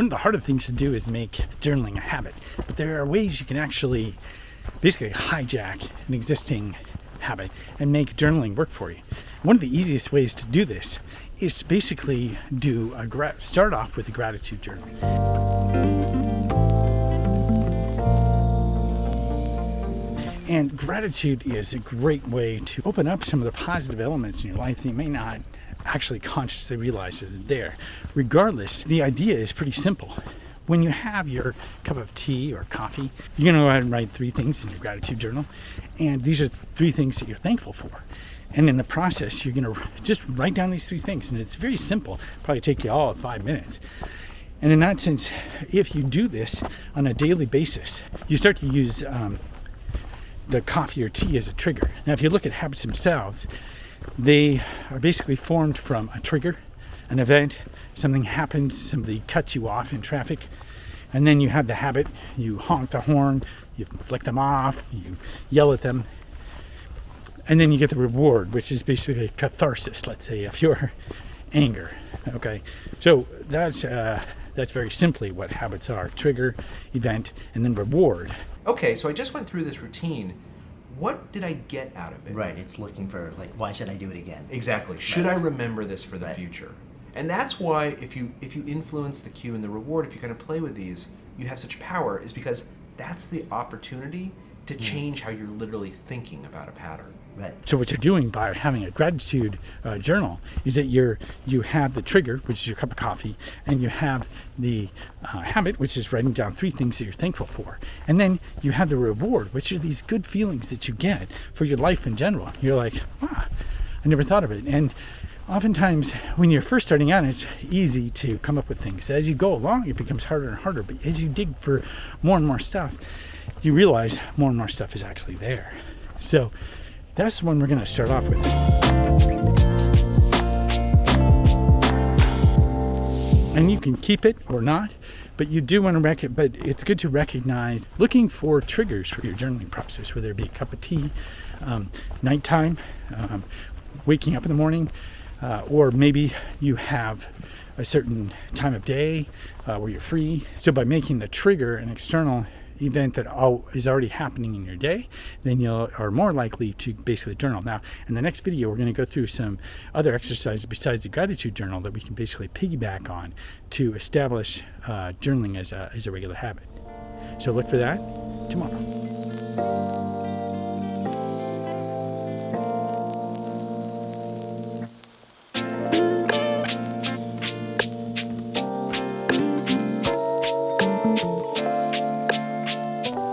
One of the harder things to do is make journaling a habit, but there are ways you can actually basically hijack an existing habit and make journaling work for you. One of the easiest ways to do this is to basically do start off with a gratitude journal. And gratitude is a great way to open up some of the positive elements in your life that you may not actually consciously realize are there. Regardless, the idea is pretty simple. When you have your cup of tea or coffee, you're going to go ahead and write 3 things in your gratitude journal. And these are 3 things that you're thankful for. And in the process, you're going to just write down these 3 things. And it's very simple. Probably take you all 5 minutes. And in that sense, if you do this on a daily basis, you start to use the coffee or tea as a trigger. Now, if you look at habits themselves, they are basically formed from a trigger, an event, something happens, somebody cuts you off in traffic, and then you have the habit, you honk the horn, you flick them off, you yell at them, and then you get the reward, which is basically catharsis, let's say, of your anger. Okay, so that's very simply what habits are: trigger, event, and then reward. Okay, so I just went through this routine. What did I get out of it? Right, it's looking for, like, why should I do it again? Exactly. Should I remember this for the future? And that's why if you influence the cue and the reward, if you kind of play with these, you have such power, is because that's the opportunity to change how you're literally thinking about a pattern. Right. So what you're doing by having a gratitude journal is that you have the trigger, which is your cup of coffee, and you have the habit, which is writing down 3 things that you're thankful for. And then you have the reward, which are these good feelings that you get for your life in general. You're like, wow, I never thought of it. And oftentimes when you're first starting out, it's easy to come up with things. As you go along, it becomes harder and harder. But as you dig for more and more stuff, you realize more and more stuff is actually there. So that's the one we're going to start off with. And you can keep it or not, but you do want to but it's good to recognize looking for triggers for your journaling process, whether it be a cup of tea, nighttime, waking up in the morning, or maybe you have a certain time of day where you're free. So by making the trigger an external event that is already happening in your day, then you are more likely to basically journal. Now, in the next video, we're going to go through some other exercises besides the gratitude journal that we can basically piggyback on to establish journaling as a regular habit. So look for that tomorrow.